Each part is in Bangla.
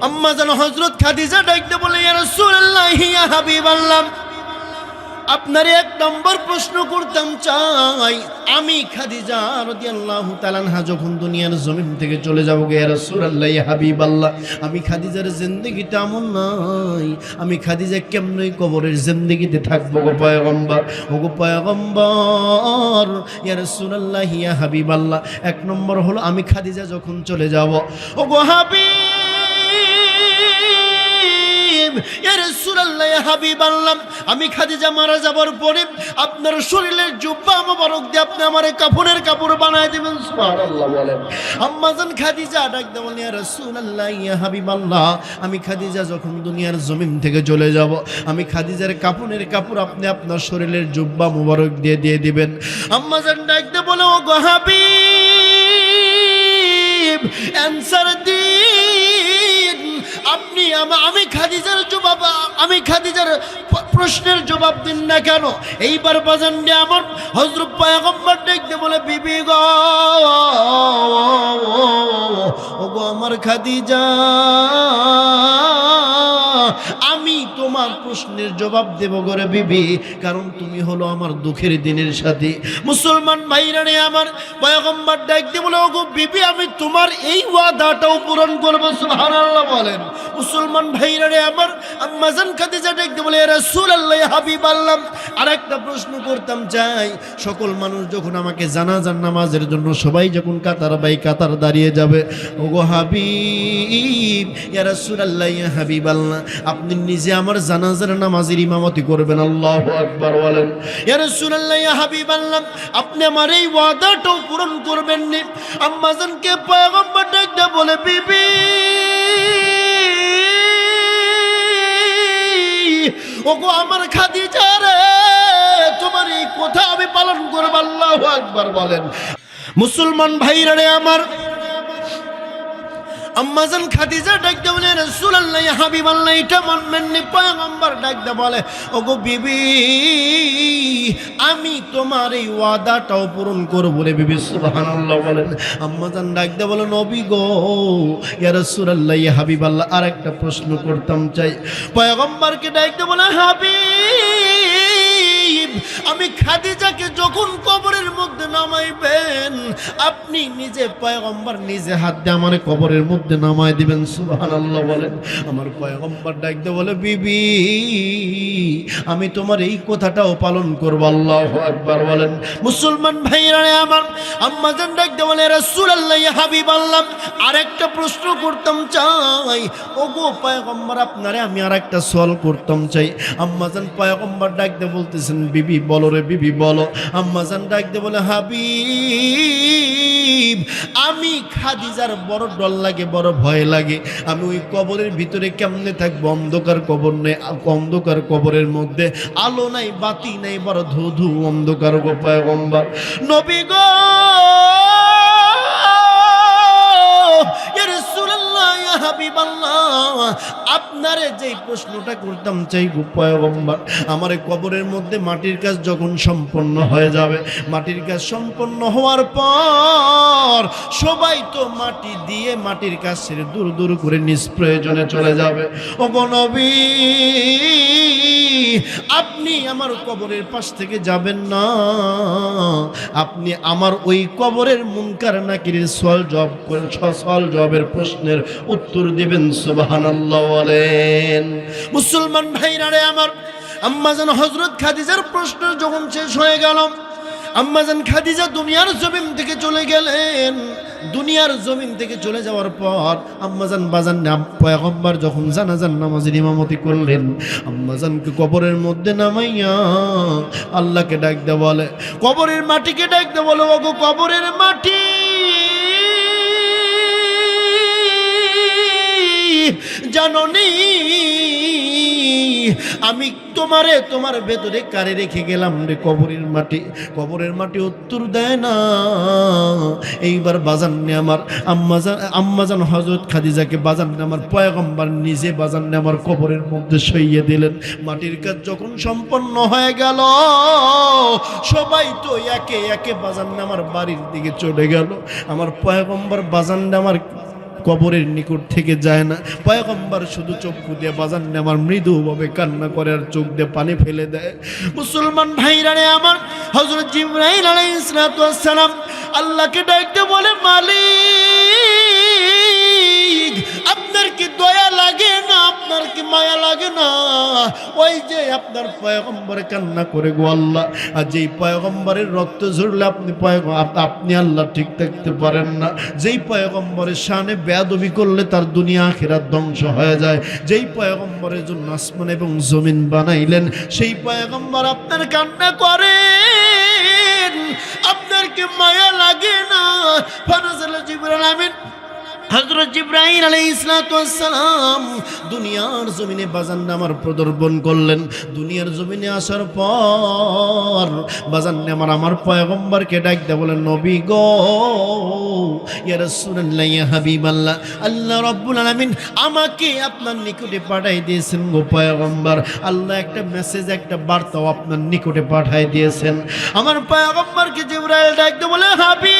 আম্মা জান হযরত খাদিজা ডাকতে বলে, ইয়া রাসূলুল্লাহ, ইয়া হাবিবাল্লাহ, আপনারে এক নম্বর প্রশ্ন করতাম চাই, আমি খাদিজা রাদিয়াল্লাহু তাআলা আনহা যখন দুনিয়ার জমিন থেকে চলে যাব গো ইয়া রাসূলুল্লাহ, ইয়া হাবিবাল্লাহ, আমি খাদিজার জিন্দেগিটা এমন নাই, আমি খাদিজা কেমনে কবরের জিন্দেগিতে থাকবো গো পয়গম্বর, ও গো পয়গম্বর, ইয়া রাসূলুল্লাহ, ইয়া হাবিবাল্লাহ, এক নম্বর হলো আমি খাদিজা যখন চলে যাব, ও গো হাবিব, ইয়া রাসূলুল্লাহ, ইয়া হাবিবাল্লাহ, আমি খাদিজা মারা যাবার পরে আপনার শরীরের জুব্বা মোবারক দিয়ে আপনি আমারে কাফনের কাপড় বানায় দিবেন। সুবহানাল্লাহ বলেন। আম্মা জান খাদিজা ডাকতে বলেন, ইয়া রাসূলুল্লাহ, ইয়া হাবিবাল্লাহ, আমি খাদিজা যখন দুনিয়ার জমিন থেকে চলে যাব, আমি খাদিজার কাফনের কাপড় আপনি আপনার শরীরের জুব্বা মোবারক দিয়ে দিবেন। আম্মা জান ডাকতে বলে, ও গো হাবিব, অ্যানসার দিন, আপনি আমি খাদিজার জবাব, আমি খাদিজার প্রশ্নের জবাব দিন না কেন? এইবার বাজান দিয়ে আমার হযরত পয়গম্বর দেখতে বলে, বিবি গো, ও গো আমার খাদিজা, আমি তোমার প্রশ্নের জবাব দেব গরে বিবি, কারণ তুমি হলো আমার দুঃখের দিনের সাথী। মুসলমান ভাইরা রে আমার, পয়গম্বর ডাকতে বলে, ও গো বিবি, আমি তোমার এই ওয়াদাটাও পূরণ করব। সুবহানাল্লাহ বলেন। মুসলমান ভাইরা রে আমার, আম্মা জান খাদিজা ডাকতে বলে, ইয়া রাসূলুল্লাহ, ইয়া হাবিবাল্লাহ, আরেকটা প্রশ্ন করতাম চাই, সকল মানুষ যখন আমাকে জানাজার নামাজের জন্য সবাই যখন কাতার বাই কাতার দাঁড়িয়ে যাবে, ও গো হাবিব, ইয়া রাসূলুল্লাহ, ইয়া হাবিবাল্লাহ, আপনি নিজে আমার জানাজার নামাজের ইমামতি করবেন। আল্লাহু আকবার বলেন। ইয়া রাসূলুল্লাহ, ইয়া হাবিবাল্লাহ, আপনি আমার এই ওয়াদাটাও পূরণ করবেন নি? আম্মা জানকে পয়গম্বর ডাকতে বলে, বিবি, ওগো আমার খাদিজা রে, তোমার এই কথা আমি পালন করব। আল্লাহু আকবার বলেন। মুসলমান ভাইরা রে আমার, আম্মা জান খাদিজা ডাকতে বলে, রাসূলুল্লাহ, ইয়া হাবিবাল্লাহ, এটা মানবেন নি? পয়গম্বর ডাকতে বলে, ওগো বিবি, আমি তোমার এই ওয়াদাটাও পূরণ করব রে বিবি। সুবহানাল্লাহ বলেন। আম্মা জান ডাকতে বলে, নবী গো, ইয়া রাসূলুল্লাহ, ইয়া হাবিবাল্লাহ, আরেকটা প্রশ্ন করতাম চাই। পয়গম্বরকে ডাকতে বলে, হাবিব, আমি খাদিজাকে যখন কবরের মধ্যে নামাইবেন, আপনি নিজে পয়গম্বর নিজে হাত দিয়ে আমার কবরের মধ্যে নামাই দিবেন। সুবহানাল্লাহ বলেন। আমার পয়গম্বর ডাকতে বলে, বিবি, আমি তোমার এই কথাটাও পালন করব। আল্লাহু আকবার বলেন। মুসলমান ভাইরা আমার, আম্মা জান ডাকতে বলে, রাসূলুল্লাহ, ইয়া হাবিবাল্লাহ, আরেকটা প্রশ্ন করতাম চাই। ওগো পয়গম্বর, আপনারে আমি আরেকটা সওয়াল করতাম চাই। আম্মা জান পয়গম্বর ডাকতে বলতেছেন, বিবি বলো রে বিবি বলো। আম্মা জান ডাকতে বলে, হাবিব, আমি খাদিজার বড় ডর লাগে, বড় ভয় লাগে। আমি ওই কবরের ভিতরে কেমনে থাকবো? অন্ধকার কবর নেই, অন্ধকার কবরের মধ্যে আলো নাই, বাতি নাই, বড় ধু ধু অন্ধকার গো পয়গম্বর। নবী গো, ইয়া রাসূলুল্লাহ, ইয়া হাবিবাল্লাহ, আপনারে যেই প্রশ্নটা করতাম চাই গো পয়গম্বর, আমার কবরের মধ্যে মাটির কাজ যখন সম্পন্ন হয়ে যাবে, মাটির কাজ সম্পন্ন হওয়ার পর সবাই তো মাটি দিয়ে মাটির কাজ ছেড়ে দূর দূর করে নিষ্প্রয়োজনে চলে যাবে। ও গো নবী, আপনি আমার কবরের পাশ থেকে যাবেন না, আপনি আমার ওই কবরের মুনকার নাকিরের সওয়াল জবাবের প্রশ্নের উত্তর দিবেন। সুবহানাল্লাহ বলেন। মুসলমান ভাইরা রে আমার, আম্মা জান হযরত খাদিজার প্রশ্ন যখন শেষ হয়ে গেল, আম্মা জান খাদিজা দুনিয়ার জমিন থেকে চলে গেলেন। দুনিয়ার জমিন থেকে চলে যাওয়ার পর আম্মা জান বাজান পয়গম্বর যখন জানাজার নামাজের ইমামতি করলেন, আম্মা জানকে কবরের মধ্যে নামাইয়া আল্লাহকে ডাকতে বলে, কবরের মাটিকে ডাকতে বলে, ওগো কবরের মাটি, জাননি আমি তোমারে তোমার ভেতরে কারে রেখে গেলাম রে কবরের মাটি। কবরের মাটি উত্তর দেয় না। এইবার বাজাননে আমার আম্মাজান হযরত খাদিজাকে বাজাননে আমার পয়গম্বর নিজে বাজাননে আমার কবরের মধ্যে শুইয়ে দিলেন। মাটির কাজ যখন সম্পন্ন হয়ে গেল, সবাই তো একে একে বাজাননে আমার বাড়ির দিকে চলে গেল। আমার পয়গম্বর বাজাননে আমার কবরের নিকট থেকে যায় না। পয়গম্বর শুধু চক্ষু দিয়ে বাজান আমার মৃদুভাবে কান্না করে আর চোখ দিয়ে পানি ফেলে দেয়। মুসলমান ভাইরা রে আমার, হযরত জিবরাইল আলাইহিস সালাম আল্লাহকে ডাকতে বলে, মালিক আপনার কি দয়া লাগে না, আপনার কি মায়া লাগে না? ওই যে আপনার পয়গম্বর কান্না করে গো আল্লাহ, আর যেই পয়গম্বরের রক্ত ঝরলে আপনি আল্লাহ ঠিক থাকতে পারেন না। যেই পয়গম্বরের শানে বেয়াদবি করলে তার দুনিয়া আখিরাত ধ্বংস হয়ে যায়। যেই পয়গম্বরের জন্য আসমান এবং জমিন বানাইলেন, সেই পয়গম্বর আপনার কান্না করেন, আপনার কি মায়া লাগে না? ফানাজাল জিবরাইল আমিন হযরত জিবরাইল আলাইহিস সালাম দুনিয়ার জমিনে বাজান আমার প্রদর্শন করলেন। দুনিয়ার জমিনে আসার পর বাজান আমার পয়গম্বরকে ডাকতে বলেন, নবী গো, ইয়া রাসূলুল্লাহ, ইয়া হাবিবাল্লাহ, আল্লাহ রাব্বুল আলামিন আমাকে আপনার নিকটে পাঠাই দিয়েছেন গো পয়গম্বর। আল্লাহ একটা মেসেজ, একটা বার্তাও আপনার নিকটে পাঠাই দিয়েছেন। আমার পয়গম্বরকে জিবরাইল ডাকতে বলে, হাবিব,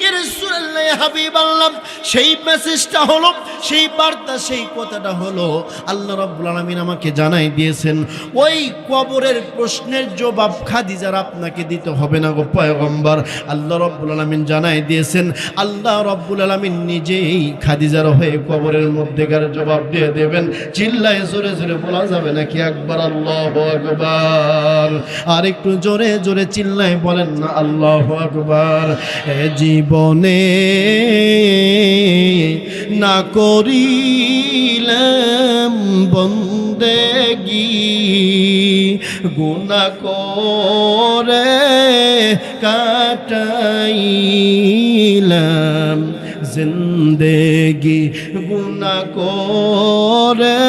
ইয়া রাসূলুল্লাহ, ইয়া হাবিবাল্লাহ, সেই মেসেজটা হলো, সেই বার্তা, সেই কথাটা হলো আল্লাহ রাব্বুল আলামিন আমাকে জানাই দিয়েছেন, ওই কবরের প্রশ্নের জবাব খাদিজার আপনাকে দিতে হবে না গো পয়গম্বর। আল্লাহ রাব্বুল আলামিন জানাই দিয়েছেন, আল্লাহ রাব্বুল আলামিন নিজেই খাদিজার হয়ে কবরের মধ্যেকার জবাব দিয়ে দেবেন। চিল্লায় জোরে জোরে বলা যাবে নাকি একবার আল্লাহু আকবার? আর একটু জোরে জোরে চিল্লায় বলেন না আল্লাহু আকবার। এ জীবনে না করিলাম বন্দেগি, গুনাহ করে কাটাইলাম জিন্দেগি, গুনাহ করে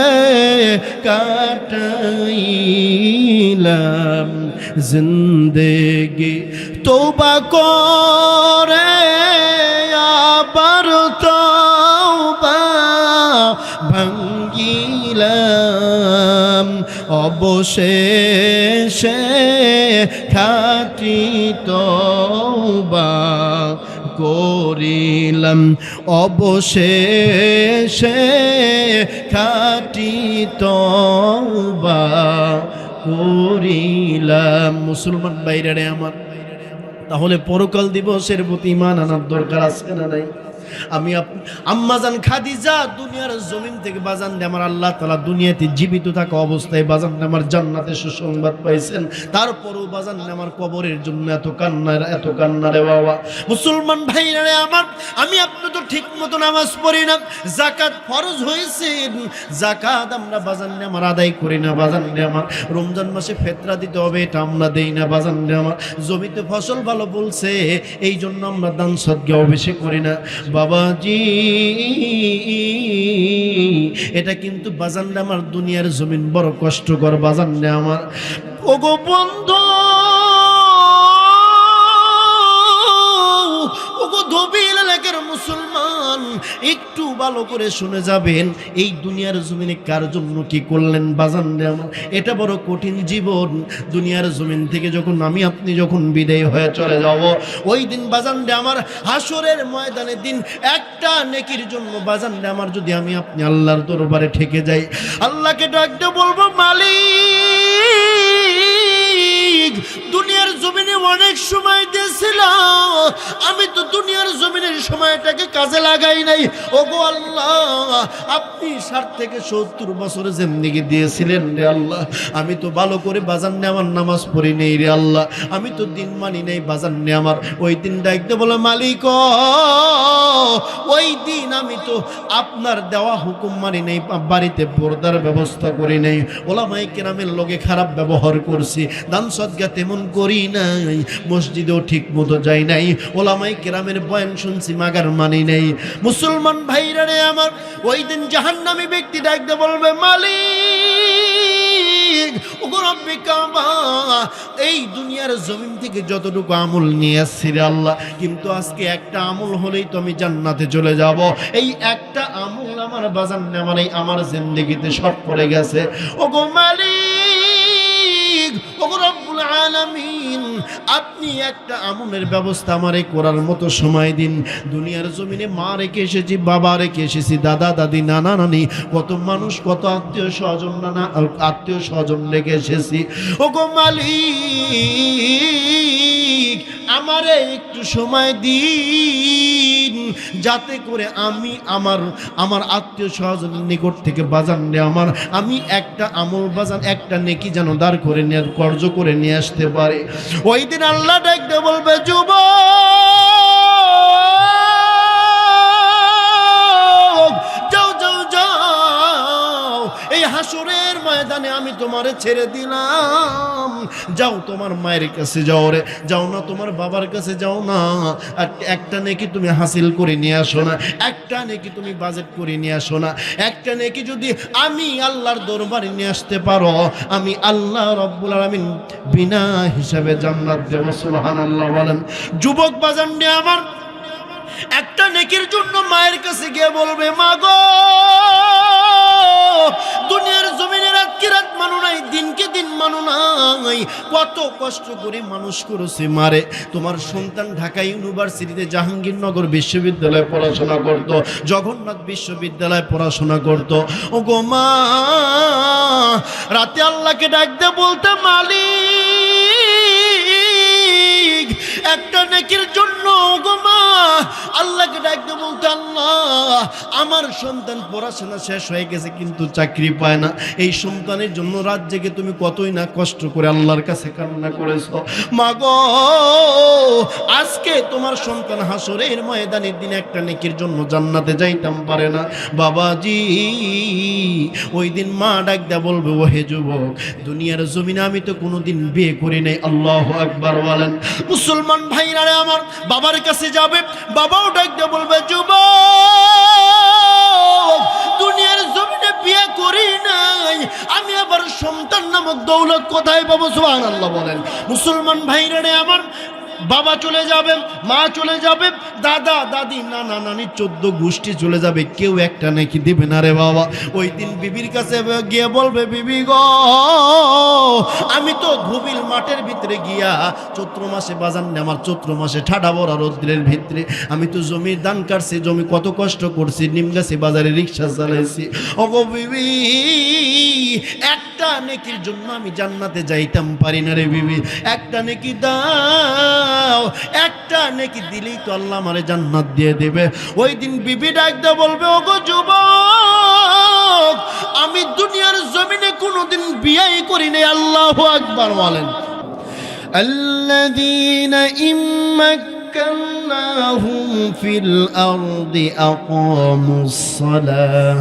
কাটাইলাম জিন্দেগি, তওবা করে আবার তওবা ভাঙ্গিলাম, অবশেষে খাঁটি তওবা করিলাম, অবশেষে খাঁটি তওবা করিলাম। মুসলমান ভাইরা আমার, তাহলে পরকাল দিবসের প্রতি ঈমান আনার দরকার আছে না নাই? আমি আম্মাজান খাদিজা দুনিয়ার জমিন থেকে বাজান দিয়ে আমার আল্লাহ তাআলা দুনিয়াতে জীবিত থাকা অবস্থায় বাজান আমার জান্নাতে সুসংবাদ পাইছেন। তারপরও বাজান আমার কবরের জন্য এত কান্না রে বাবা। মুসলমান ভাইরা রে আমার, আমি আপনি তো ঠিক মতো নামাজ পড়ি না, যাকাত ফরজ হয়েছে, যাকাত আমরা বাজান আমার আদায় করি না। বাজান আমার রমজান মাসে ফিতরা দিতে হবে, এটা আমরা দেই না। বাজান আমার জমিতে ফসল ভালো বলছে, এই জন্য আমরা দান সদকাও বেশি করি না। বাবাজি, এটা কিন্তু বাজান আমার দুনিয়ার জমিন বড় কষ্টকর। বাজান আমার, ওগো বন্ধু, ওগো ধবিল এলাকার মুসলমান, একটু ভালো করে শুনে যাবেন, এই দুনিয়ার জমিনে কার জন্য কি করলেন বাজান আমার? এটা বড় কঠিন জীবন। দুনিয়ার জমিন থেকে যখন আমি আপনি যখন বিদায় হয়ে চলে যাব, ওই দিন বাজান আমার হাসরের ময়দানে দিন একটা নেকির জন্য বাজান আমার যদি আমি আপনি আল্লাহর দরবারে ঠেকে যাই, আল্লাহকে ডাকতে বলবো, মালিক দুনিয়ার জমিনে অনেক সময় দিয়েছিলাম, আমি তো দুনিয়ার জমিনের সময়টাকে কাজে লাগাই নাই। ওগো আল্লাহ, আপনি 60 থেকে 70 বছরে জিন্দেগি দিয়েছিলেন রে আল্লাহ, আমি তো ভালো করে বাজান আমার নামাজ পড়ি নেই রে আল্লাহ, আমি তো দিন মানি নাই বাজান আমার। ওই দিন ডাকতে বলে, মালিক ওই দিন আমি তো আপনার দেওয়া হুকুম মানি নাই, বাড়িতে পর্দার ব্যবস্থা করি নাই, ওলামায়ে কেরামের লগে খারাপ ব্যবহার করছি, দান সদকা তেমন করি নাই, মসজিদেও ঠিক মতো যাই নাই, ওলামায়ে কেরামের বয়ান শুনছি, মাগার মানি নাই। মুসলমান ভাইরা রে আমার, ওই দিন জাহান্নামী ব্যক্তি ডাকতে বলবে, মালিক ওগো রব্বে কাবা, এই দুনিয়ার জমিন থেকে যতটুকু আমল নিয়ে আসছি রে আল্লাহ, কিন্তু আজকে একটা আমল হলেই তো আমি জান্নাতে চলে যাব। এই একটা আমল আমার বাজান আমার এই আমার জিন্দেগিতে সব পড়ে গেছে। ওগো মালিক, ওগো রব্বুল আলামিন, আপনি একটা আমলের ব্যবস্থা আমারে করার মতো সময় দিন। দুনিয়ার জমিনে মা রেখে এসেছি, বাবা রেখে এসেছি, দাদা দাদি, নানা নানি, কত মানুষ, কত আত্মীয় স্বজন, আত্মীয় স্বজন রেখে এসেছি। ও গো মালিক, আমারে একটু সময় দিন, যাতে করে আমি আমার আত্মীয় স্বজনের নিকট থেকে বাজান রে আমি একটা আমল বাজান, একটা নেকি যেন দাঁড় করে নিয়ে কর্জ করে নিয়ে আসতে পারে। ওই দিন আল্লাহ ডাকতে বলবে, যুবক যাও যাও যাও, এই হাসরের ময়দানে আমি তোমারে ছেড়ে দিলাম, যাও তোমার মায়ের কাছে যাও রে, যাও না তোমার বাবার কাছে যাও না, একটা নেকি তুমি হাসিল করে নিয়ে আসো না, একটা নেকি তুমি বাজেট করে নিয়ে আসো না। একটা নেকি যদি আমি আল্লাহর দরবারে নিয়ে আসতে পারো, আমি আল্লাহ রব্বুল আলামিন বিনা হিসাবে জান্নাত দেব। সুবহানাল্লাহ বলেন। যুবক বাজান নিয়ে আমার একটা নেকির জন্য মায়ের কাছে গিয়ে বলবে, মা গো, দুনিয়ার জমিনে রাত কি রাত মানো নাই, দিনকে দিন মানো নাই, কত কষ্ট করে মানুষ করেছে মারে। তোমার সন্তান ঢাকা ইউনিভার্সিটিতে জাহাঙ্গীরনগর বিশ্ববিদ্যালয়ে পড়াশোনা করত, জগন্নাথ বিশ্ববিদ্যালয়ে পড়াশোনা করত। ও গো মা, রাতে আল্লাহকে ডাকতে বলতে, মালিক একটা নেকির জন্য গো মা আল্লাহকে ডাকতে বলতে, আল্লাহ আমার সন্তান পড়াশোনা শেষ হয়ে গেছে কিন্তু চাকরি পায় না, এই সন্তানের জন্য রাত জেগে তুমি কতই না কষ্ট করে আল্লাহর কাছে কান্না করেছো। মা গো, আজকে তোমার সন্তান হাসরের ময়দানের দিন একটা নেকির জন্য জান্নাতে যাইতাম পারে না। বাবাজি, ওই দিন মা ডাক দেয়া বলবে, ও হে যুবক, দুনিয়ার জমিনে আমি তো কোনোদিন বিয়ে করি নাই। আল্লাহু আকবার বলেন। মুসলমান ভাইরা আমার বাবার কাছে যাবে, বাবাও ডাক দেয়া বলবে, যুবক, দুনিয়ার জমিনে বিয়ে করি নাই, আমি আবার সন্তান নামক দৌলত কোথায় পাবো? সুবহানাল্লাহ বলেন। মুসলমান ভাইরা আমার বাবা চলে যাবে, মা চলে যাবে, দাদা দাদি, নানা নানি, 14 গোষ্ঠী চলে যাবে, কেউ একটা নাকি দিবে না রে বাবা। ওই দিন বিবির কাছে গিয়ে বলবে, বিবি গো, আমি তো ধুবিল মাঠের ভিতরে গিয়া চৈত্র মাসে বাজান আমার চৈত্র মাসে ঠাডা বড় রৌদ্রের ভিতরে আমি তো জমির ধান কাটছি, জমি কত কষ্ট করছি, নিমগাছি বাজারে রিক্সা চালাইছি। ও গো বিবি, একটা নেকির জন্য আমি জান্নাতে যাইতাম পারি না রে বিবি, একটা নেকি দাও, একটা নেকি দিলেই তো আল্লাহ আমারে জান্নাত দিয়ে দেবে। ওই দিন বিবি ডাকতে বলবে, ও গো যুবক, আমি দুনিয়ার জমিনে কোনোদিন বিয়ে করি নাই। আল্লাহু আকবার বলেন। আল্লাযীনা مكناهم في الأرض أقاموا الصلاة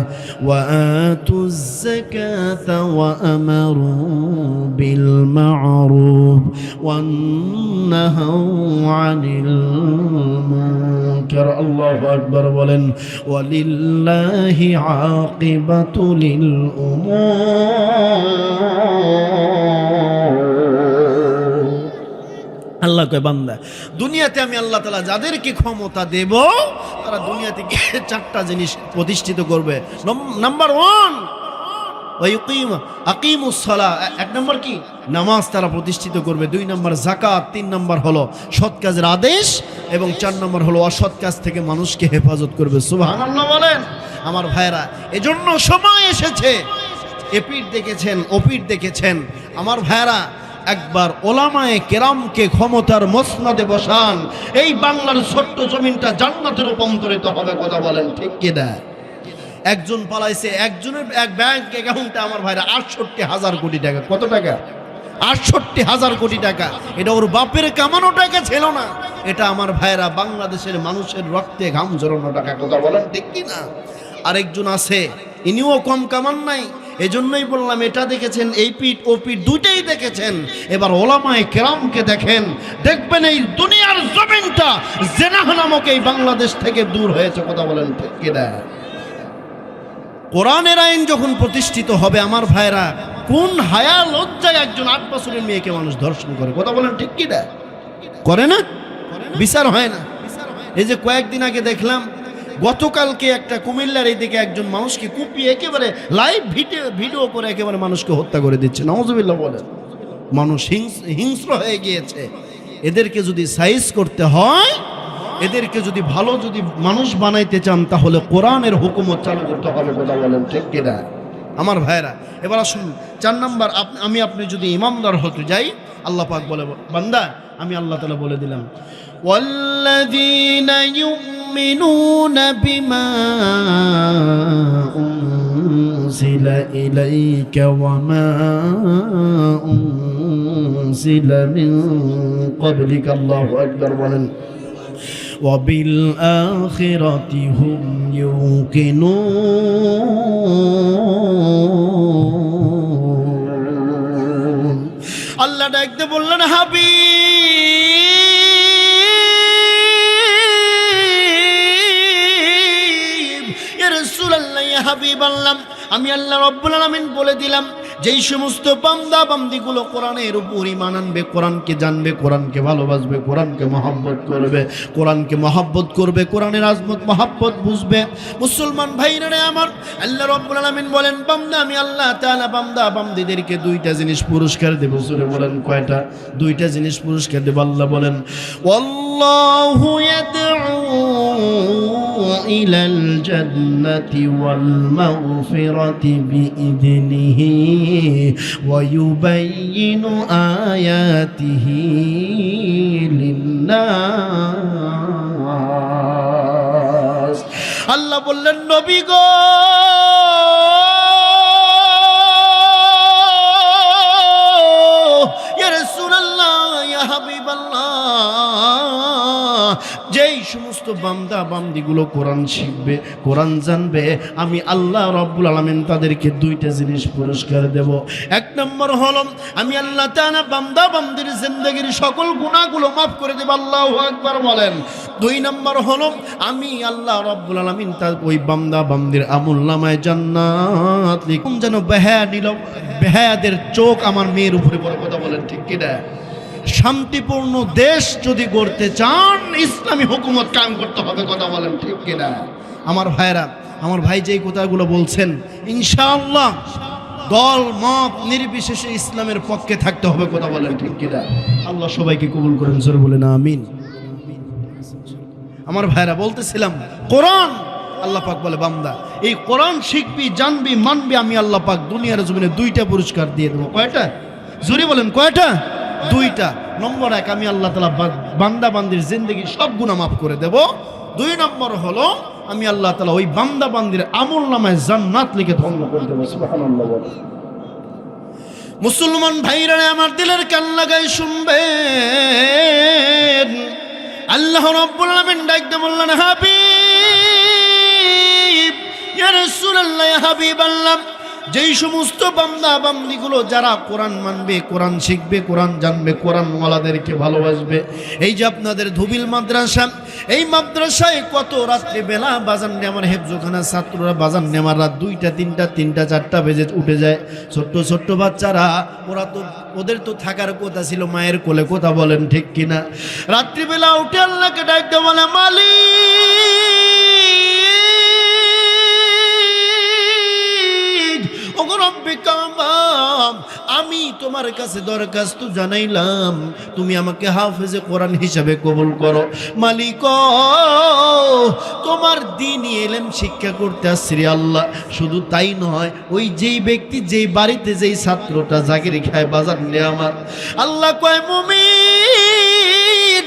وآتوا الزكاة وأمروا بالمعروف ونهوا عن المنكر. الله أكبر বলেন। ولله عاقبة للأمور. আল্লাহ কয়, বান্দা, দুনিয়াতে আমি আল্লাহ তাআলা যাদেরকে ক্ষমতা দেব তারা দুনিয়াতে চারটা জিনিস প্রতিষ্ঠিত করবে। নাম্বার 1, আকিমুস সালাহ, 1 নম্বর কি? নামাজ তারা প্রতিষ্ঠিত করবে। 2 নম্বর যাকাত, 3 নম্বর হলো সৎ কাজের আদেশ এবং 4 নম্বর হলো অসৎ কাজ থেকে মানুষকে হেফাজত করবে। সুবহানাল্লাহ বলেন। আমার ভাইরা, এজন্য সময় এসেছে, এপিঠ দেখেছেন, ওপিঠ দেখেছেন, আমার ভাইরা, একবার ওলামায়ে কেরামকে ক্ষমতার মসনদে বসান, এই বাংলার ছোট্ট জমিনটা জান্নাতে রূপান্তরিত হবে। কথা বলেন ঠিক কি না? একজন পালাইছে, একজনের এক ব্যাংক অ্যাকাউন্টে আমার ভাইরা ৬৮,০০০ কোটি টাকা। কত টাকা? ৬৮,০০০ কোটি টাকা। এটা ওর বাপের কামানো টাকা ছিল না, এটা আমার ভাইরা বাংলাদেশের মানুষের রক্তে ঘাম ঝরানো টাকা। কথা বলেন ঠিক কি না? আরেকজন আছে, ইনিও কম কামান নাই, এজন্যই বললাম এটা দেখেছেন, এই পিঠ ও পিঠ দুইটাই দেখেছেন। এবার ওলামায়ে কেরামকে দেখেন, দেখবেন এই দুনিয়ার জমিনটা জিনাহ নামক এই বাংলাদেশ থেকে দূর হয়েছে। কথা বলেন ঠিক কি না? কোরআনের আইন যখন প্রতিষ্ঠিত হবে আমার ভাইরা, কোন হায়া লজ্জায় একজন 8 বছরের মেয়েকে মানুষ ধর্ষণ করে? কথা বলেন ঠিক কি না? করে না? বিচার হয় না। এই যে কয়েকদিন আগে দেখলাম, গতকালকে একটা কুমিল্লার এইদিকে একজন মানুষকে কুপিয়ে একেবারে লাইভ ভিডিও করে একেবারে মানুষকে হত্যা করে দিচ্ছে। নাউজুবিল্লাহ বলেন। মানুষ হিংস্র হয়ে গিয়েছে। এদেরকে যদি সাইজ করতে হয়, এদেরকে যদি ভালো যদি মানুষ বানাইতে চান, তাহলে কোরআনের হুকুমত চালু করতে হবে। কথা বলেন ঠিক কিনা আমার ভাইরা? এবার আসুন 4 নাম্বার, আমি আপনি যদি ইমামদার হতে যাই, আল্লাহ পাক বলে, বান্দা আমি আল্লাহ তাআলা বলে দিলাম, ওয়াল্লাযীনা ইউমিনুনা বিমা উনজিলা ইলাইকা ওয়া মা উনজিলা মিন ক্বাবলিকা। আল্লাহু আকবার বলেন। وبالآخرة هم يوقنون। আল্লাহ ডাকতে বললেন, হাবিব, ইয়া রাসূলুল্লাহ, ইয়া হাবিবাল্লাহ, আমি আল্লাহ রাব্বুল আলামিন বলে দিলাম, যেই সমস্ত বান্দা বান্দিগুলো কোরআনের উপর ঈমান আনবে, কোরআনকে জানবে, কোরআনকে ভালোবাসবে, কোরআনকে মহব্বত করবে, কোরআনকে মহব্বত করবে, কোরআনের আজমত মহব্বত বুঝবে, মুসলমান ভাইরা আমার, আল্লাহ রাব্বুল আলামিন বলেন, বান্দা আমি আল্লাহ তাআলা বান্দা বান্দিদেরকে 2টা জিনিস পুরস্কার দেব। সূরা বলেন কয়টা? 2টা জিনিস পুরস্কার দেব। আল্লাহ বলেন, ওয়াল্লাহু ইয়াদউ ইলাল জান্নাতি ওয়াল মাগফিরাতি বিইذনিহি ويبين آياته للناس। আল্লাহ বললেন, নবী গো, ইয়া রাসূলুল্লাহ, ইয়া হাবিবাল্লাহ, যেই সমস্ত বান্দা বান্দিগুলো কোরআন শিখবে, কোরআন জানবে, আমি আল্লাহ রাব্বুল আলামিন তাদেরকে 2টা জিনিস পুরস্কার দেব। 1 নম্বর হলো, আমি আল্লাহ তাআলা বান্দা বান্দির জিন্দেগীর সকল গুনাহগুলো maaf করে দেব। আল্লাহু আকবার বলেন। 2 নম্বর হলো, আমি আল্লাহ রাব্বুল আলামিন তার ওই বান্দা বান্দির আমলনামায় জান্নাত লিখুন। যেন বেহায়াদের চোখ আমার মেয়ের উপরে বড়। কথা বলেন ঠিক কিনা? শান্তিপূর্ণ দেশ যদি গড়তে চান, ইসলামী হুকুমত কায়েম করতে হবে। কথা বলেন ঠিক কিনা আমার ভাইরা? আমার ভাই যেই কথাগুলো বলছেন, ইনশাআল্লাহ দল মত নির্বিশেষে ইসলামের পক্ষে থাকতে হবে। কথা বলেন ঠিক কিনা? আল্লাহ সবাইকে কবুল করেন, জোরে বলেন আমিন। আমার ভাইরা বলতেছিলাম, কোরআন, আল্লাহ পাক বলে, বান্দা এই কোরআন শিখবি, জানবি, মানবি, আমি আল্লাহ পাক দুনিয়ার জমিনে 2টা পুরস্কার দিয়ে দেবো। কয়টা? জোরে বলেন কয়টা? 2টা। নম্বর 1, আমি আল্লাহ তাআলা বান্দা বান্দির জিন্দেগীর সব গুনাহ মাফ করে দেব। 2 নম্বর হলো, আমি আল্লাহ তাআলা ওই বান্দা বান্দির আমলনামায় জান্নাত লিখে ধন্য করে দেব। সুবহানাল্লাহ। মুসলমান ভাইরা আমার দিলের কান লাগায় শুনবেন, আল্লাহ রাব্বুল আলামিন ডাকতে বললেন, হাবিব, ইয়া রাসূলুল্লাহ, ইয়া হাবিবাল্লাহ, যেই সমস্ত বান্দা বান্দিগুলো যারা কোরআন মানবে, কোরআন শিখবে, কোরআন জানবে, কোরআন ওয়ালাদেরকে ভালোবাসবে, এই যে আপনাদের ধুবিল মাদ্রাসা, এই মাদ্রাসায় কত রাত্রি বেলা বাজান আমার হেফজখানা ছাত্ররা বাজান নেমার রাত 2টা 3টা 3টা 4টা বেজে উঠে যায়। ছোট্ট ছোট্ট বাচ্চারা, ওরা তো ওদের তো থাকার কথা ছিল মায়ের কোলে। কথা বলেন ঠিক কিনা? রাত্রিবেলা উঠে আল্লাহকে ডাকতে বলে, মালিক, ওগো রব্বে কাম, আমি তোমার কাছে দরখাস্ত জানাইলাম, তুমি আমাকে হাফেজে কোরআন হিসাবে কবুল করো। মালিক, তোমার দ্বীনি ইলম শিক্ষা করতে আসছি রে আল্লাহ। শুধু তাই নয়, ওই যেই ব্যক্তি, যেই বাড়িতে যেই ছাত্রটা জাগিরি খায় বাজার নে আমার আল্লাহ কয়, মুমিন,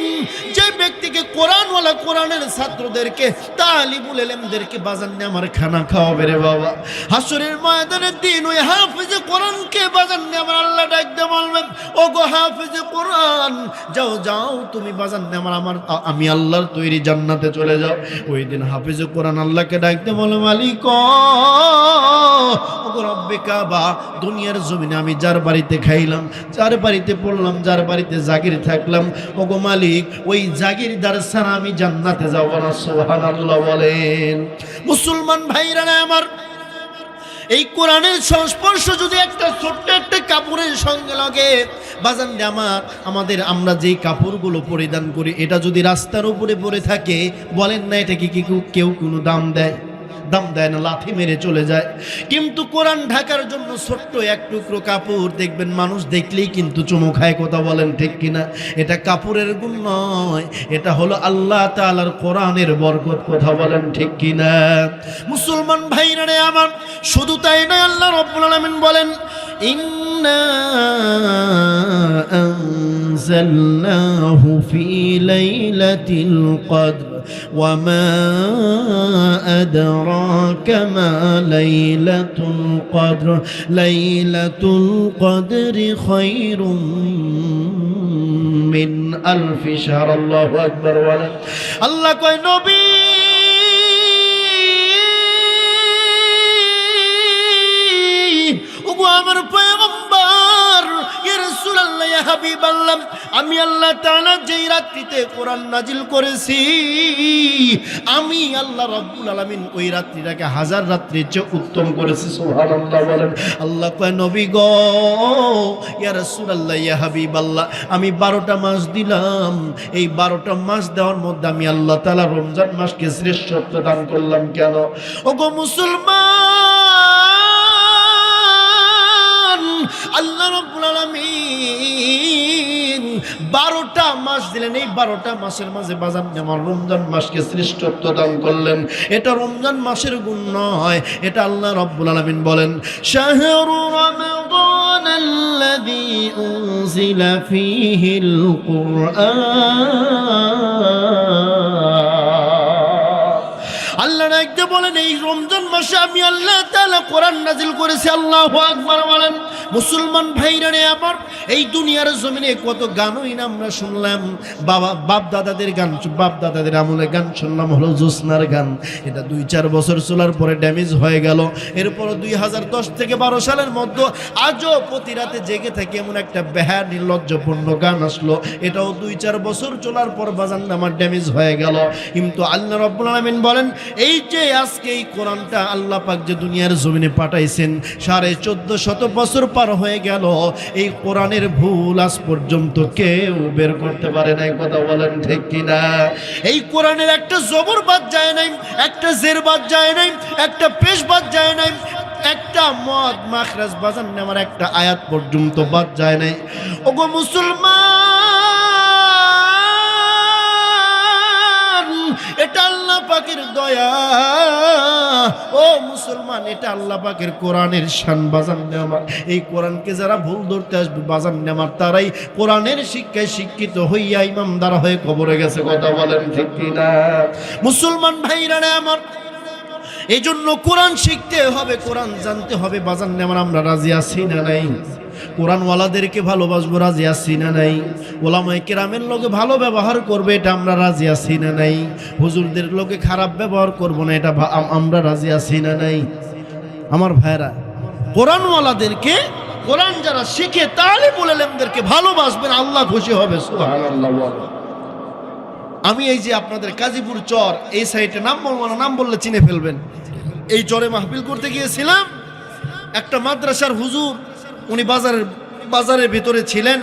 যে ব্যক্তিকে কোরআনওয়ালা, কোরআনের ছাত্রদেরকে, তালিবুল ইলমদেরকে বাজার নে আমার খানা খাওয়াবে রে বাবা। হাসরের ময়দানের দিন ওই হাফেজে কোরআনকে বাজার নে আমার আল্লাহ ডাকতে বলবেন, ও গো হাফেজে কোরআন, যাও যাও তুমি বাজার নে আমার আমি আল্লাহর তৈরি জান্নাতে চলে যাও। ওই দিন হাফেজে কোরআন আল্লাহকে ডাকতে বলে, মালিক, ও গো রব্বে কাবা, দুনিয়ার জমিনে আমি যার বাড়িতে খাইলাম, যার বাড়িতে পড়লাম, যার বাড়িতে জাগির থাকলাম, ও গো মালিক, ওই জাগিরদার ছাড়া আমি জান্নাতে যাব না। সুবহানাল্লাহ বলেন। মুসলমান ভাইরা আমার, এই কোরআনের সংস্পর্শ যদি একটা ছোট্ট একটা কাপড়ের সঙ্গে লাগে, বাজান আমাদের আমরা যেই কাপড়গুলো পরিধান করি, এটা যদি রাস্তার উপরে পরে থাকে, বলেন না এটা কি কেউ কোনো দাম দেয়? দাম দেয় না, লাথি মেরে চলে যায়। কিন্তু কোরআন ঢাকার জন্য ছোট্ট এক টুকরো কাপড় দেখবেন মানুষ দেখলেই কিন্তু চুমু খায়, কথা বলেন ঠিক কিনা? এটা কাপড়ের গুণ নয়, এটা হলো আল্লাহ তাআলার কোরআনের বরকত, কথা বলেন ঠিক কিনা? মুসলমান ভাইরা রে আমার, শুধু তাই নয়, আল্লাহ রাব্বুল আলামিন বলেন ইন্না আনজালনাহু ফি লাইলাতিল কদর ওয়া মা আদরাকা মা লাইলাতুল কদর লাইলাতুল কদরি খায়রুম মিন আলফি শাহর। আল্লাহু আকবার। বলেন আল্লাহ কয় নবী ওগো আমার পয়গম্বর, ইয়া রাসূলুল্লাহ, ইয়া হাবিবাল্লাহ, আমি আল্লাহ তাআলা যেই রাত্রিতে কোরআন নাজিল করেছি, আমি আল্লাহ রাব্বুল আলামিন ওই রাত্রিটাকে হাজার রাত্রির চেয়ে উত্তম করেছি। সুবহানাল্লাহ। বলেন আল্লাহ কয় নবী গো, ইয়া রাসূলুল্লাহ, ইয়া হাবিবাল্লাহ, আমি 12টা মাস দিলাম, এই 12টা মাস দেওয়ার মধ্যে আমি আল্লাহ তাআলা রমজান মাসকে শ্রেষ্ঠত্ব দান করলাম। কেন? ওগো মুসলমান, আল্লাহ রাব্বুল আলামিন 12টা মাস দিলেন, এই 12টা মাসের মাঝে বাজান আমার রমজান মাসকে শ্রেষ্ঠত্ব দান করলেন। এটা রমজান মাসের গুণ নয়, এটা আল্লাহ রাব্বুল আলামিন বলেন শাহরু রমাদান আল্লাযী উনজিলা ফীহিল কুরআন। আল্লাহ রাখতে বলেন এই রমজান মাসে আমি আল্লাহ তাআলা কোরআন নাজিল করেছি। আল্লাহু আকবার। বলেন মুসলমান ভাইরা রে আমার, এই দুনিয়ার জমিনে কত গানই না আমরা শুনলাম, বাপ দাদাদের গান, বাপ দাদাদের আমলে গান শুনলাম হলো জোসনার গান। এটা 2-4 বছর চলার পরে ড্যামেজ হয়ে গেল। এরপর 2010 থেকে 12 সালের মধ্যে আজও প্রতি রাতে জেগে থেকে এমন একটা বেহায়া নির্লজ্জপূর্ণ গান আসলো, এটাও 2-4 বছর চলার পর বাজান আমার ড্যামেজ হয়ে গেল। কিন্তু আল্লাহ রাব্বুল আলামিন বলেন এই যে আজকে এই কোরআনটা আল্লাহ পাক যে দুনিয়ার জমিনে পাঠাইছেন, 1450 বছর পার হয়ে গেল, এই কোরআনের ভুল আজ পর্যন্ত কেউ বের করতে পারে নাই, কথা বলেন ঠিক কিনা? এই কোরআনের একটা জবর বাদ যায় নাই, একটা জের বাদ যায় নাই, একটা পেশ বাদ যায় নাই, একটা মদ মাখরাজ বাজান আমার একটা আয়াত পর্যন্ত বাদ যায় নাই। ওগো মুসলমান, এটা আল্লাহ পাকের দয়া। ও মুসলমান, এটা আল্লাহ পাকের কোরআনের শান বাজান নেমার। এই কোরআনকে যারা ভুল ধরতে আসবে বাজান নেমার, তারাই কোরআনের শিক্ষায় শিক্ষিত হইয়া ইমামদার হয়ে কবরে গেছে, কথা বলেন ঠিক কিনা? মুসলমান ভাইরা আমার, এই জন্য কোরআন শিখতে হবে, কোরআন জানতে হবে বাজান নেমার। আমরা রাজি আছি না নাই? কোরআনওয়ালাদেরকে ভালোবাসবো, রাজি আছি না নাই? ওলামায়ে কেরামের লোকে ভালো ব্যবহার করবে, এটা আমরা রাজি আছি না নাই? হুজুরদের লোকে খারাপ ব্যবহার করবো না, এটা আমরা রাজি আছি না নাই? আমার ভাইরা, কোরআনওয়ালাদেরকে, কোরআন যারা শিখে তালিবুল ইলমদেরকে ভালোবাসবেন, আল্লাহ খুশি হবে। সুবহানাল্লাহ। আমি এই যে আপনাদের কাজীপুর চর এই সাইডে, নাম বলবো না, নাম বললে চিনে ফেলবেন, এই চরে মাহফিল করতে গিয়েছিলাম। একটা মাদ্রাসার হুজুর, উনি বাজারের ভিতরে ছিলেন।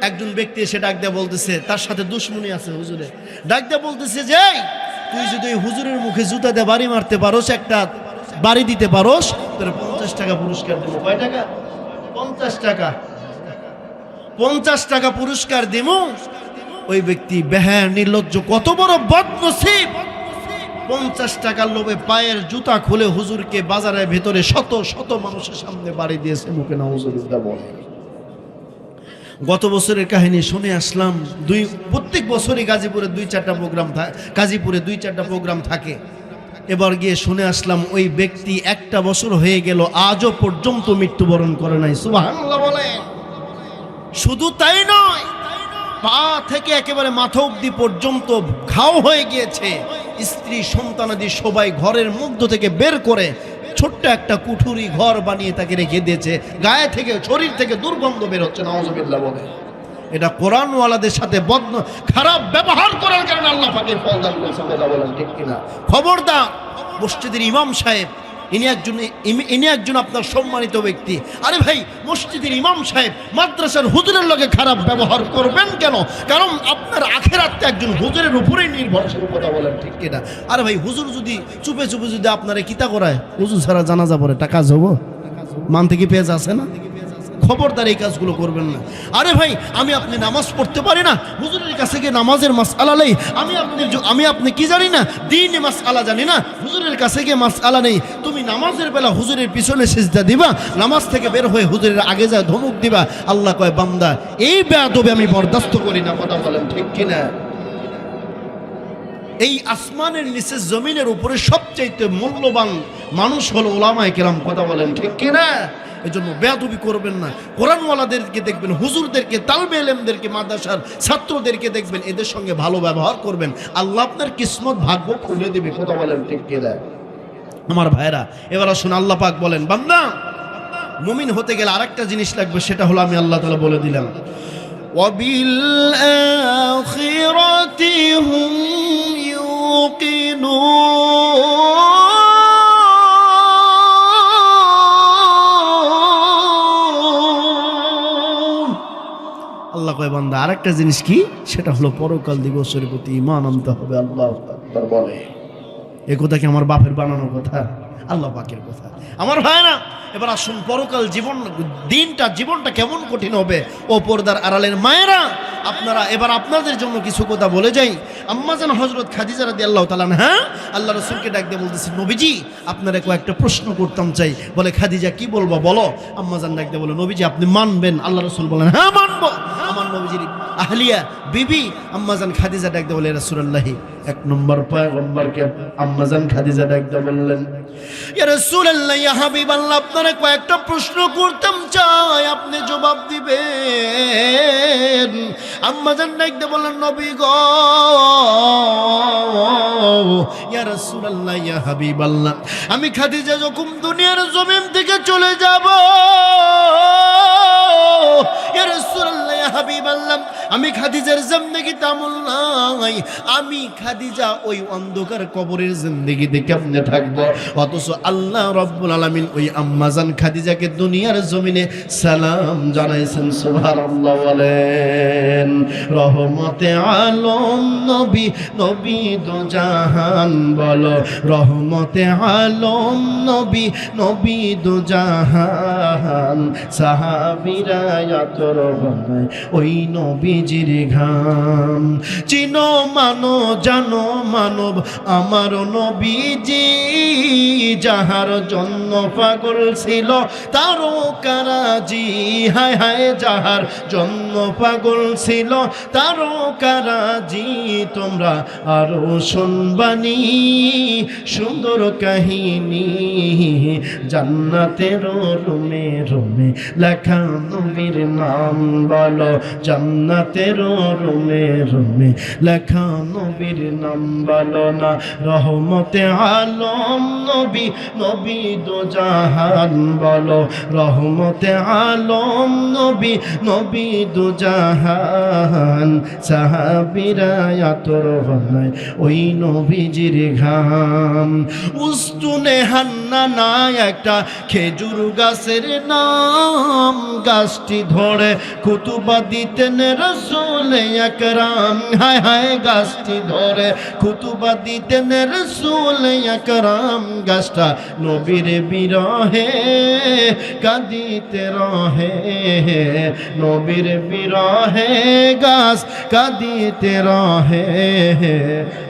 একজন ব্যক্তি এসে ডাক দিয়ে বলতেছে, তার সাথে দুশ্মনী আছে হুজুরে, ডাক দিয়ে বলতেছে যে তুই যদি ওই হুজুরের মুখে জুতা দিয়ে বাড়ি মারতে পারোস, একটা বাড়ি দিতে পারোস, তোর 50 টাকা পুরস্কার দেবো। কয় টাকা? 50 টাকা। 50 টাকা পুরস্কার দেবো। ওই ব্যক্তি বেহায়া নির্লজ্জ, কত বড় বদনসিব, 50 টাকার লোভে পায়ের জুতা খুলে হুজুরকে বাজারের ভেতরে শত শত মানুষের সামনে বাড়ি দিয়েছে, মুখে নাউজুবিল্লাহ বলে। গত বছরের কাহিনী শুনে আসলাম। প্রত্যেক বছরই গাজীপুরে 2-4টা প্রোগ্রাম থাকে, গাজীপুরে 2-4টা প্রোগ্রাম থাকে। এবার গিয়ে শুনে আসলাম ওই ব্যক্তি 1টা বছর হয়ে গেল, আজও পর্যন্ত মৃত্যুবরণ করে নাই। সুবহানাল্লাহ বলেন। শুধু তাই নয়, পা থেকে একেবারে মাথা অবধি পর্যন্ত ঘাও হয়ে গিয়েছে। স্ত্রী সন্তানাদি সবাই ঘরের মধ্য থেকে বের করে ছোট্ট একটা কুঠুরি ঘর বানিয়ে তাকে রেখে দিয়েছে। গায়ে থেকে, শরীর থেকে দুর্গন্ধ বের হচ্ছে, নাউজুবিল্লাহ বলে। এটা কোরআনওয়ালাদের সাথে খারাপ ব্যবহার করার কারণে আল্লাহ পাকের ফল দান করেছে, কথা বলেন ঠিক কিনা? খবরদার, মসজিদের ইমাম সাহেব ইনি একজন আপনার সম্মানিত ব্যক্তি। আরে ভাই, মসজিদের ইমাম সাহেব মাদ্রাসার হুজুরের লগে খারাপ ব্যবহার করবেন কেন? কারণ আপনার আখেরাতটা একজন হুজুরের উপরেই নির্ভরশীল, কথা বলেন ঠিক কিনা? আরে ভাই, হুজুর যদি চুপে চুপে যদি আপনারে কিতা করায়, হুজুর ছাড়া জানাজা পড়ে টাকা যাবো, মান থেকে পেঁয়াজ আছে না? খবরদার এই কাজগুলো করবেন না। আরে ভাই, আমি আপনি নামাজ পড়তে পারি না, হুজুরের কাছে গিয়ে নামাজের মাসআলা নেই, আমি আপনি কি জানি না, দ্বীনে মাসআলা জানি না, হুজুরের কাছে গিয়ে মাসআলা নেই, তুমি নামাজের বেলা হুজুরের পিছনে সিজদা দিবা, নামাজ থেকে বের হয়ে হুজুরের আগে যা ধমক দিবা। আল্লাহ কয়, বান্দা, এই বেয়াদবি আমি বরদাস্ত করি না, কথা বলেন ঠিক কিনা? এই আসমানের নিচে জমিনের উপরে সবচাইতে মূল্যবান মানুষ হলো উলামায়ে কেরাম, কথা বলেন ঠিক কিনা? এই জন্য বেয়াদবি করবেন না। কোরআনওয়ালাদেরকে দেখবেন, হুজুরদেরকে, তালবে ইলমদেরকে, মাদ্রাসার ছাত্রদেরকে দেখবেন, এদের সঙ্গে ভালো ব্যবহার করবেন, আল্লাহ আপনার কিসমত ভাগ্য খুলে দেবে, কথা বলেন ঠিক কিনা? আমার ভাইরা, এবার আসুন, আল্লাহ পাক বলেন, বান্দা, মুমিন হতে গেলে আরেকটা জিনিস লাগবে, সেটা হলো আমি আল্লাহ তাআলা বলে দিলাম, ওয়াবিল আখিরাতি হুম ইউকিনুন। আল্লাহ কয়, বান্দা, আরেকটা জিনিস কি? সেটা হলো পরকাল দিবসের প্রতি ঈমান আনতে হবে। আল্লাহু আকবার বলে, এই কথা কি আমার বাপের বানানো কথা? আল্লাহ পাকের কথা। আমার ভাইরা, এবার আসুন, পরকাল জীবনটা কেমন কঠিন হবে ও পর্দার আড়ালের মায়েরা, আপনারা এবার আপনাদের জন্য কিছু কথা বলে যাই। আম্মাজান হযরত খাদিজা রাদিয়াল্লাহু তাআলা আনহা আল্লাহ রাসূলকে ডাক দিয়ে বলতেছে, নবীজি, আপনারা কয়েকটা প্রশ্ন করতাম চাই। বলে, খাদিজা, কি বলবো বলো? আম্মাজান ডাক দিয়ে বলে, নবীজি, আপনি মানবেন? আল্লাহ রাসূল বলেন, হ্যাঁ মানবো। আমার নবীজির আহলিয়া বিবি আম্মাজান খাদিজা ডাক দিয়ে বলে, রাসূলুল্লাহ, এক নম্বর পয়গম্বরকে আম্মাজান খাদিজা ডাক দিয়ে বললেন, ইয়া রাসূলুল্লাহ, ইয়া হাবিবাল্লাহ, আপনারা কয়েকটা প্রশ্ন করতাম চাই, আপনি জবাব দিবেন। আম্মাজান ডাক দিয়ে বললেন, নবী গো, ইয়া রাসূলুল্লাহ, ইয়া হাবিবাল্লাহ, আমি খাদিজা যখন দুনিয়ার জমিন থেকে চলে যাব, ইয়া রাসূলুল্লাহ, ইয়া হাবিবাল্লাহ, আমি খাদিজার জিন্দেগিতে আমল নাই, আমি খাদিজা ওই অন্ধকার কবরের জিন্দেগিতে কেমনে থাকবো? অথচ আল্লাহ রাব্বুল আলামিন ওই আম্মাজান খাদিজাকে দুনিয়ার জমিনে সালাম জানাইছেন। সুবহানাল্লাহ বলেন। রহমতে আলম নবী, নবী দো জাহান, বলো রহমতে আলম নবী, নবী দো জাহান, সাহাবীরা আতর বানায় ওই নবীজির ঘাম। চিনো মানো জানো মানব আমার নবীজি, যাহার জন্য পাগল ছিল তারকারাজি, হায় হায়, যাহার জন্য পাগল ছিল তারকারাজি। তোমরা আরো শুনবানি সুন্দর কাহিনী, জান্নাতের রুমে রুমে লেখা নবীর নাম, বলো জান্নাতের রুমে রুমে লেখা নবীর নাম, বলো না রহমতে আলম নবী, নবী দো জাহান, বলো রহমতে আলম নবী, নবী দো জাহান, সাহাবীরা আতর বানায় ওই নবীজির ঘাম। উস্তুনে হান্নানা একটা খেজুর গাছের নাম, গাছটি ধরে খুতুবা দিতেন রাসূল আকরাম, হায় হায়, গাছটি ধরে খুতুবা দিতেন রাসূল আকরাম। গাছটা নবীর বিরহে কাঁদিতে রহে, নবীর বিরহে গাছ কাঁদিতে রহে।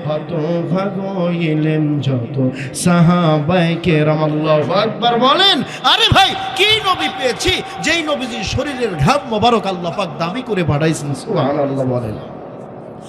হতভাগ হইলেন যত সাহাবায়ে কেরাম। আল্লাহু আকবার বলেন। আরে ভাই, কি নবী পেয়েছি যেই নবীজির শরীরের ঘাম মোবারক আল্লাহ পাক দামি করে পাঠাইছেন। সুবহানাল্লাহ বলেন।